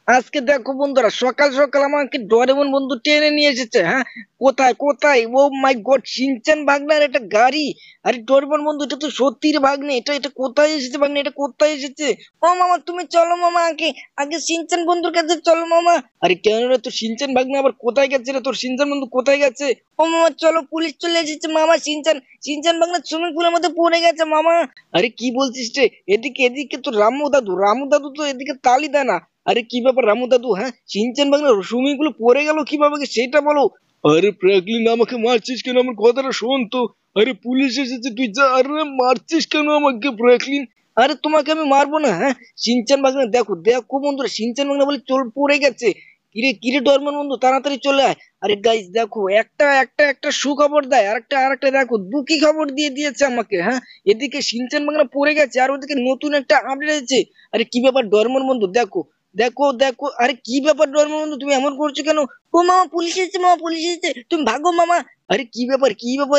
আজকে দেখো বন্ধুরা, সকাল সকাল আমাকে ডোরেমন বন্ধু টেনে নিয়ে এসেছে। হ্যাঁ, কোথায় কোথায়? ও মাই গড, শিনচান ভাগনার একটা গাড়ি! আরে ডোরেমন বন্ধু, এটা তো সত্যির ভাগ্নে। এটা এটা কোথায় এসেছে ভাগ্নে? এটা কোথায় এসেছে? ও মামা, তুমি চলো মামা, আগে আগে শিনচান বন্ধুর কাছে চলো মামা। আরে কেন রে, তোর শিনচান ভাগ্নে আবার কোথায় গেছে রে? তোর শিনচান বন্ধু কোথায় গেছে? ও মামা চলো, পুলিশ চলে এসেছে মামা। শিনচান শিনচান ভাগনা সুইমিং পুলের মধ্যে পড়ে গেছে মামা। আরে কি বলছিস রে? এদিকে এদিকে তো রামু দাদু তো এদিকে তালি দেয় না। আরে কি ব্যাপার রামু দাদু? হ্যাঁ, সিনচান বাংলা সুইমিং পুলে পড়ে গেল কিভাবে, সেটা বলো। আরে ফ্র্যাঙ্কলিন, আমাকে মারছিস কেন? আমার কথাটা শোন তো। আরে পুলিশ এসেছে, তুই যা। আরে মারছিস কেন আমাকে ফ্র্যাঙ্কলিন? আরে তোমাকে আমি মারবো না। হ্যাঁ, সিনচান বাংলা দেখো দেখো বন্ধুরা, সিনচান বাংলা বলে চল পড়ে গেছে। কিরে কিরে ডরমান বন্ধু, তাড়াতাড়ি চলে আয়। আরে গাইস দেখো, একটা একটা একটা সুখবর দেয়, আরেকটা দেখো দুঃখী খবর দিয়ে দিয়েছে আমাকে। হ্যাঁ, এদিকে সিনচান বাংলা পড়ে গেছে, আর ওদিকে নতুন একটা আপডেট এসেছে। আরে কি ব্যাপার ডরমান বন্ধু? দেখো দেখো দেখো, আরে কি ব্যাপার ডরমান বন্ধু, তুমি এমন করছো কেন? ও মামা, পুলিশ এসেছে মামা, পুলিশ এসেছে, তুমি ভাগো মামা। আরে কি ব্যাপার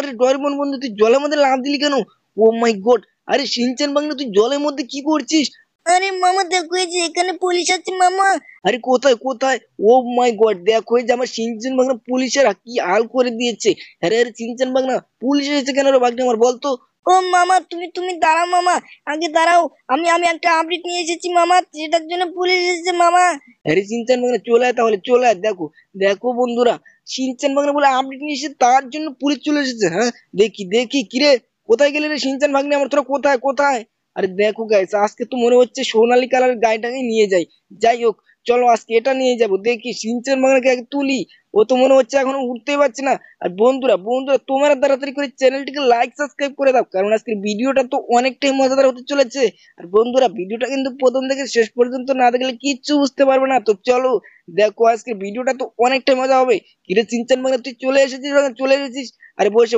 রে ডরমান বন্ধু, তুই জলের মধ্যে লাফ দিলি কেন? ও মাই গড! আরে শিনচান বাংলা, তুই জলের মধ্যে কি করছিস? আরে মামা দেখো, এই যে এখানে পুলিশ আছে মামা। আরে কোথায় কোথায়? ও মাই গড, দেখো এই যে আমার শিনচান বাংলা পুলিশেরা কি হাল করে দিয়েছে। আরে আরে শিনচান বাংলা, পুলিশ এসেছে কেন রে ভাগ্নে আমার, বলতো? ও মামা, তুমি তুমি দাঁড়াও মামা, আগে দাঁড়াও। আমি আমি একটা আপডেট নিয়ে এসেছি মামা, যেটার জন্য পুলিশ এসেছে মামা। আরে শিনচান বাংলা চলে আয়, তাহলে চলে আয়। দেখো দেখো বন্ধুরা, শিনচান বাংলা বলে আপডেট নিয়ে এসেছে, তার জন্য পুলিশ চলে এসেছে। হ্যাঁ, দেখি দেখি, কিরে কোথায় গেলে রে শিনচান ভাগ্নে আমার, তোরা কোথায় কোথায়? আরে দেখো গাইস, আজকে তো মনে হচ্ছে সোনালী কালারের গাড়িটাকে নিয়ে যাই। যাই হোক, চলো আজকে এটা নিয়ে যাবো। দেখি সিনচান বাংলাকে আগে তুলি। ও তো মনে হচ্ছে এখনো উঠতেই পারছে না। আর বন্ধুরা বন্ধুরা, তোমরা তাড়াতাড়ি করে চ্যানেলটিকে লাইক সাবস্ক্রাইব করে দাও, কারণ আজকের ভিডিওটা তো অনেকটাই মজাদার হতে চলেছে। আর বন্ধুরা, ভিডিওটা কিন্তু প্রথম থেকে শেষ পর্যন্ত না দেখলে কিচ্ছু বুঝতে পারবে না। তো চলো দেখো, আজকের ভিডিওটা তো অনেকটাই মজা হবে। কিরে সিনচান বাংলা, তুই চলে এসেছিস ভাগনা, চলে এসেছিস? আরে বসে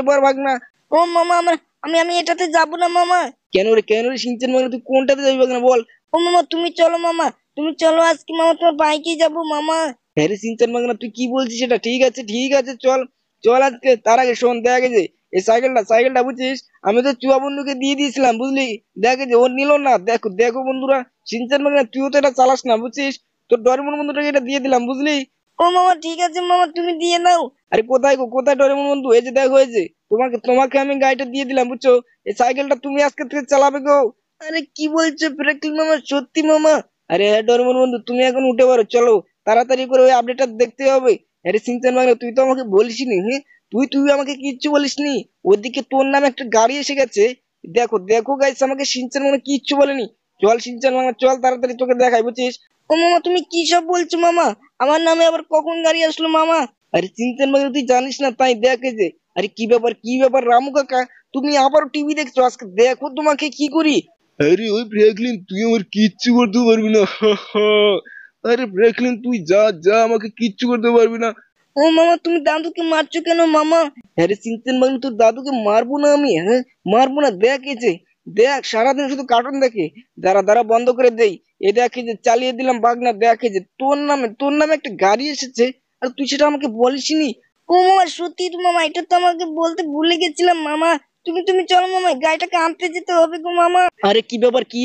পড় ভাগনা। ও মামা, আমি আমি এটাতে যাবো না মামা। কেন রে সিনচান বাংলা, তুই কোনটাতে যাবি ভাগনা, বল? ও মামা তুমি চলো মামা, তুমি চলো, আজকে মামা তোমার বাইকেই যাবো মামা। হ্যাঁ রে সিনচান বাংলা, তুই কি বলছিস? এটা ঠিক আছে ঠিক আছে, চল চল আজকে। তার আগে শোন, দেখ এই যে এই সাইকেলটা বুঝছিস, আমি তো চুয়া বন্ধুকে দিয়ে দিয়েছিলাম, বুঝলি? দেখ এই যে ও নিল না। দেখো দেখো বন্ধুরা, সিনচান বাংলা তুইও তো এটা চালাস না, বুঝছিস? তোর ডরেমন বন্ধুটাকে এটা দিয়ে দিলাম, বুঝলি? ও মামা ঠিক আছে মামা, তুমি দিয়ে দাও। আরে কোথায় গো, কোথায় ডরেমন বন্ধু? এই যে দেখো, এই যে তোমাকে তোমাকে আমি গাড়িটা দিয়ে দিলাম, বুঝছো? এই সাইকেলটা তুমি আজকে থেকে চালাবে গো। আরে কি বলছো প্রাকৃল মামা, সত্যি মামা? আরে হ্যাঁ ডরেমন বন্ধু, তুমি এখন উঠে পারো, চলো তাড়াতাড়ি করে ওই আপডেটটা দেখতে হবে। আরে সিনচান বাংলা, তুই তো আমাকে বলিসনি। হ্যাঁ, তুই তুই আমাকে কিচ্ছু বলিসনি। ওদিকে তোর নামে একটা গাড়ি এসে গেছে। দেখো দেখো গাইস, আমাকে সিনচান বাংলা কিচ্ছু বলেনি। চল সিনচান বাংলা চল, তাড়াতাড়ি তোকে দেখাই, বুঝছিস? ও মামা, তুমি কি সব বলছো মামা? আমার নামে আবার কখন গাড়ি আসলো মামা? আরে সিনচান বাংলা, তুই জানিস না তাই, দেখে যে। আরে কি ব্যাপার রামু কাকা, তুমি আবারও টিভি দেখছো? আজকে দেখো তোমাকে কি করি। আরে ওই ফ্র্যাঙ্কলিন, তুই আমার কিচ্ছু করতে পারবি না। আরে ফ্র্যাঙ্কলিন, তুই যা যা, আমাকে কিচ্ছু করতে পারবি না। ও মামা, তুমি দাদুকে মারছো কেন মামা? আরে চিনতেন বাংলা, তোর দাদুকে মারবো না আমি? হ্যাঁ, মারবো না। দেখ এই যে, দেখ সারাদিন শুধু কার্টুন দেখে। দাঁড়া দাঁড়া, বন্ধ করে দেই। এ দেখ এই যে, চালিয়ে দিলাম বাগনা। দেখ এই যে, তোর নামে একটা গাড়ি এসেছে, আর তুই সেটা আমাকে বলিসনি। ও মামা সত্যি তো মামা, এটা তো আমাকে বলতে ভুলে গেছিলাম মামা। তুমি তুমি চলো মামা, গাড়িটাকে আনতে যেতে হবে গো মামা। আরে কি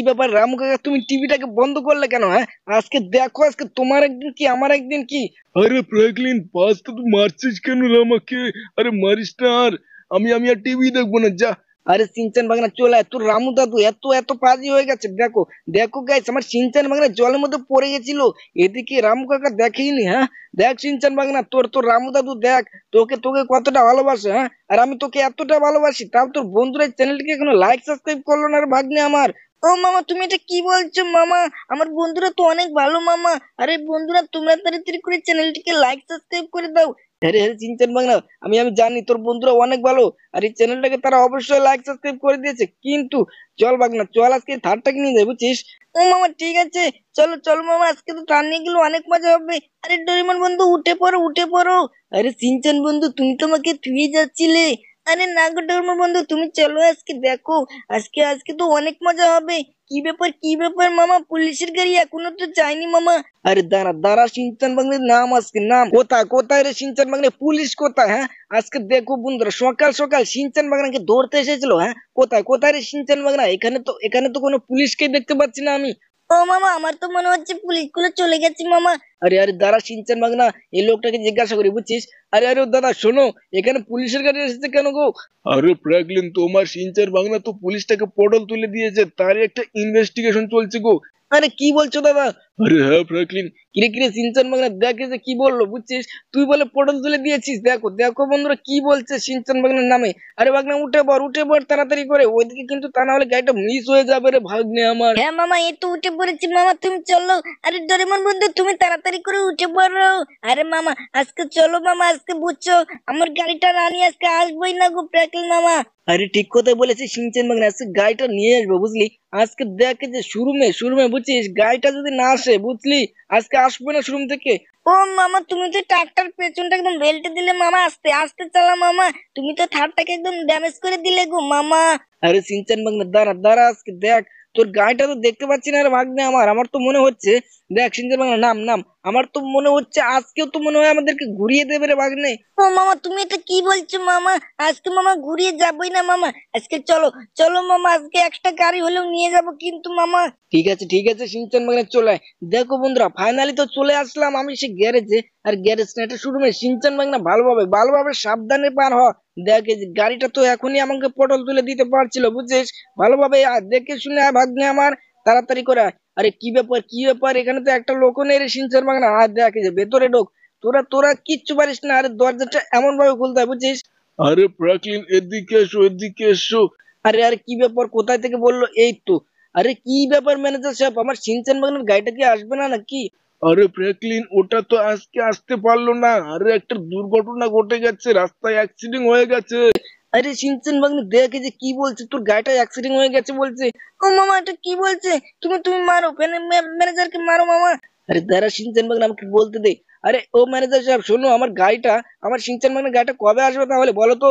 ব্যাপার রামু কাকা, তুমি টিভিটাকে বন্ধ করলে কেন? হ্যাঁ, আজকে দেখো, আজকে তোমার একদিন কি আমার একদিন কি। আরে ফ্র্যাঙ্কলিন, পাঁচটা তুই মারছিস কেন রে আমাকে? আরে মারিস না আর। আমি আর টিভি দেখবো না, যা। আরে সিনচান বাগনা চলে আয়, তোর রামু দাদু এত এত পাজি হয়ে গেছে। দেখো দেখো গাইস, আমার সিনচান বাগনা জলের মধ্যে পড়ে গেছিল, এদিকে রামু কাকা দেখেইনি। হ্যাঁ, দেখ সিনচান বাগনা, তোর রামু দাদু দেখ তোকে তোকে কতটা ভালোবাসে। হ্যাঁ, আর আমি তোকে এতটা ভালোবাসি, তাও তোর বন্ধুরা চ্যানেলটিকে এখনো লাইক সাবস্ক্রাইব করলো না রে ভাগ্নে আমার। ও মামা, তুমি এটা কি বলছো মামা? আমার বন্ধুরা তো অনেক ভালো মামা। আরে বন্ধুরা, তোমরা তাড়াতাড়ি করে চ্যানেলটিকে লাইক সাবস্ক্রাইব করে দাও। আরে আরে চিনচান বাংলা, আমি জানি তোর বন্ধুরা অনেক ভালো, আর এই চ্যানেলটাকে তারা অবশ্যই লাইক সাবস্ক্রাইব করে দিয়েছে। কিন্তু চল বাগনা, চল আজকে থারটাকে নিয়ে যাই, বুঝছিস? ও মামা ঠিক আছে, চলো চলো মামা, আজকে তো থার নিয়ে গেলে অনেক মজা হবে। আরে ডোরেমন বন্ধু, উঠে পড়ো উঠে পড়ো। আরে সিনচান বন্ধু, তুমি তো আমাকে থুয়ে যাচ্ছিলে। আরে না গো ডোরেমন বন্ধু, তুমি চলো আজকে দেখো, আজকে আজকে তো অনেক মজা হবে। কি ব্যাপার মামা, পুলিশের গাড়ি এখনো তো যায়নি মামা। আরে দাঁড়া দাঁড়া, সিনচান বাংলার নাম, আজকে নাম কোথায় কোথায় রে সিনচান বাংলা, পুলিশ কোথায়? হ্যাঁ, আজকে দেখো বন্ধুরা, সকাল সকাল সিনচান বাংলাকে ধরতে এসেছিল। হ্যাঁ, কোথায় কোথায় রে সিনচান বাংলা? এখানে তো কোনো পুলিশকে দেখতে পাচ্ছি না আমি। ও মামা, আমার তো মনে হচ্ছে পুলিশগুলো চলে গেছে মামা। আরে আরে দাঁড়া সিনচান ভাগনা, এই লোকটাকে জিজ্ঞাসা করি বুঝছিস। আরে আরে দাদা শোনো, এখানে পুলিশের গাড়ি এসেছে কেন গো? আরে ফ্র্যাঙ্কলিন, তোমার সিনচান ভাগনা তো পুলিশটাকে পটল তুলে দিয়েছে, তারই একটা ইনভেস্টিগেশন চলছে গো। আরে কি বলছো দাদা? আরে হ্যাঁ ফ্র্যাঙ্কলিন, কিরে কিরে সিনচান ভাগনা দেখে যে কি বললো বুঝছিস, তুই বলে পটল তুলে দিয়েছিস। দেখো দেখো বন্ধুরা কি বলছে সিনচান ভাগনার নামে। আরে ভাগনা উঠে পড় তাড়াতাড়ি করে, ওইদিকে কিন্তু তা না হলে গাড়িটা মিস হয়ে যাবে রে ভাগ্নে আমার। হ্যাঁ মামা, এই তো উঠে পড়েছি মামা, তুমি চলো। আরে ডোরেমন বন্ধু, তুমি তাড়াতাড়ি করে উঠে পড়ো। আরে মামা, আজকে চলো মামা, আজকে বুঝছো আমার গাড়িটা না নিয়ে আজকে আসবোই না গো প্র্যাকলিন মামা। আরে ঠিক কথাই বলেছিস সিনচেন ভাগনা, আজকে গাড়িটা নিয়ে আসবো বুঝলি। আজকে দেখে যে শোরুমে শোরুমে বুঝছিস, গাড়িটা যদি না আসে বুঝলি, আজকে আসবে না শোরুম থেকে। ও মামা, তুমি তো ট্রাক্টর পেছনটা একদম বেল্টে দিলে মামা, আস্তে আস্তে চালা মামা। তুমি তো থারটাকে একদম ড্যামেজ করে দিলে গো মামা। আরে সিনচেন ভাগনা দাঁড়া দাঁড়া, আজকে দেখ তোর গাড়িটা তো দেখতে পাচ্ছি না রে ভাগ্নে আমার। আমার তো মনে হচ্ছে, দেখ সিনচেন ভাগনা নাম নাম, আমার তো মনে হচ্ছে আজকেও তো মনে হয় আমাদেরকে ঘুরিয়ে দেবে রে ভাগ্নে। ও মামা, তুমি এটা কি বলছো মামা? আজকে মামা ঘুরিয়ে যাবোই না মামা। আজকে চলো, চলো মামা, আজকে একটা গাড়ি হলেও নিয়ে যাব কিন্তু মামা। ঠিক আছে সিনচান ভাগনা চলে আয়। দেখো বন্ধুরা ফাইনালি তো চলে আসলাম আমি সে গ্যারেজে। আর গ্যারেজ না, এটা শোরুমে। সিনচান ভাগনা ভালোভাবে ভালোভাবে সাবধানে পার হ। দেখ এই যে গাড়িটা তো এখনই আমাকে পটল তুলে দিতে পারছিল বুঝছিস। ভালোভাবে দেখে শুনে আয় ভাগ্নে আমার, তাড়াতাড়ি করে আয়। আরে কি ব্যাপার কি ব্যাপার, এখানে তো একটা লোকও নেই রে সিনচান ভাগনা। আর দেখ এই যে ভেতরে ঢোক। তোরা তোরা কিচ্ছু পারিস না, আরে দরজাটা এমন ভাবে খুলতে হয় বুঝছিস। আরে ফ্র্যাঙ্কলিন এদিকে এসো এদিকে এসো। আরে আরে কি ব্যাপার, কোথায় থেকে বললো? এই তো। আরে কি ব্যাপার ম্যানেজার সাহেব, আমার সিনচান ভাগনার গাড়িটা কি আসবে না নাকি? আরে ফ্র্যাঙ্কলিন, ওটা তো আজকে আসতে পারলো না। আরে একটা দুর্ঘটনা ঘটে গেছে, রাস্তায় অ্যাক্সিডেন্ট হয়ে গেছে। আরে সিনচান ভাগনা দেখে যে কি বলছে, তোর গাড়িটা অ্যাক্সিডেন্ট হয়ে গেছে বলছে। ও মামা, এটা কি বলছে? তুমি তুমি মারো, ম্যানেজারকে মারো মামা। আরে দাঁড়া সিনচান ভাগনা আমাকে বলতে দে। আরে ও ম্যানেজার সাহেব শোনো, আমার গাড়িটা, আমার সিনচান ভাগনার গাড়িটা কবে আসবে তাহলে বলো তো?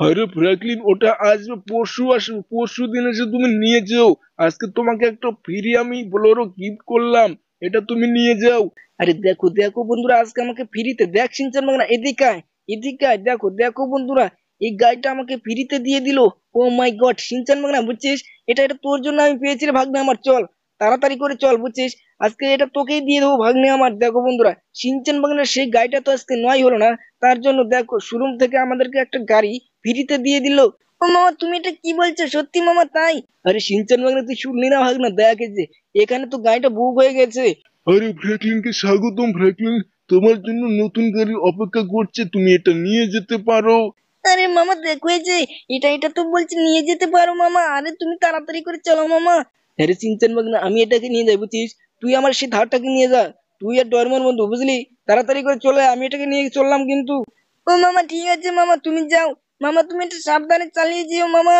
আরে ফ্র্যাঙ্কলিন, ওটা আসবে পরশু আসবে, পরশু দিন এসে তুমি নিয়ে যেও। আজকে তোমাকে একটা ফ্রি আমি বোলেরো গিফট করলাম, এটা তুমি নিয়ে যাও। আরে দেখো দেখো বন্ধুরা, আজকে আমাকে ফ্রিতে, দেখ সিনচান ভাগনা এদিকে আয়, এদিকে আয়, দেখো দেখো বন্ধুরা, এই গাড়িটা আমাকে ফ্রিতে দিয়ে দিল। ও মাই গড সিনচান ভাগনা বুঝছিস, এটা এটা তোর জন্য আমি পেয়েছি রে ভাগ্নে আমার। চল তাড়াতাড়ি করে চল বুঝছিস, আজকে এটা তোকেই দিয়ে দেবো ভাগ্নে আমার। দেখো বন্ধুরা, সিনচান ভাগনার সেই গাড়িটা তো আজকে নয় হলো না, তার জন্য দেখো শোরুম থেকে আমাদেরকে একটা গাড়ি ফ্রিতে দিয়ে দিল। ও মামা, তুমি এটা কি বলছো? সত্যি মামা তাই? আরে সিনচান ভাগনা তুই শুনলি না ভাগনা, দেখ এই যে এখানে তো গাড়িটা বুক হয়ে গেছে। আরে ফ্র্যাঙ্কলিনকে স্বাগতম ফ্র্যাঙ্কলিন, তোমার জন্য নতুন গাড়ি অপেক্ষা করছে, তুমি এটা নিয়ে যেতে পারো। আরে মামা দেখো, এই যে এটা তো বলছে নিয়ে যেতে পারো মামা। আরে তুমি তাড়াতাড়ি করে চলো মামা। আরে সিনচান ভাগনা আমি এটাকে নিয়ে যাই বুঝছিস, তুই আমার সেই ধারটাকে নিয়ে যা। তুই আর ডরমন বন্ধু বুঝলি, তাড়াতাড়ি করে চলে আয়, আমি এটাকে নিয়ে চললাম কিন্তু। ও মামা ঠিক আছে মামা, তুমি যাও। মামা তুমি এটা সাবধানে চালিয়ে যেও মামা।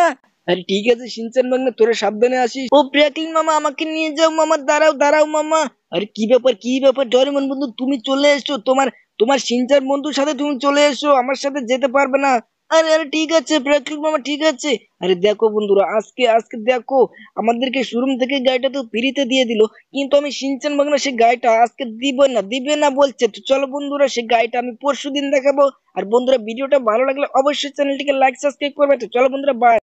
আরে ঠিক আছে সিনচান ভাগনা, তোরা সাবধানে আসিস। ও প্রিয়াকিং মামা, আমাকে নিয়ে যাও মামা, দাঁড়াও দাঁড়াও মামা। আরে কি ব্যাপার ডরেমন বন্ধু, তুমি চলে এসছো, তোমার তোমার সিনচান বন্ধুর সাথে তুমি চলে এসো, আমার সাথে যেতে পারবে না। আরে আরে ঠিক আছে প্রাকৃতিক মামা, ঠিক আছে। আরে দেখো বন্ধুরা, আজকে আজকে দেখো আমাদেরকে শোরুম থেকে গাড়িটা তো ফ্রিতে দিয়ে দিল, কিন্তু আমি সিনচান ভাগনা সেই গাড়িটা আজকে দিবে না বলছে। তো চলো বন্ধুরা, সেই গাড়িটা আমি পরশু দিন দেখাবো। আর বন্ধুরা ভিডিওটা ভালো লাগলে অবশ্যই চ্যানেলটিকে লাইক সাবস্ক্রাইব করবে। তো চলো বন্ধুরা, বাই।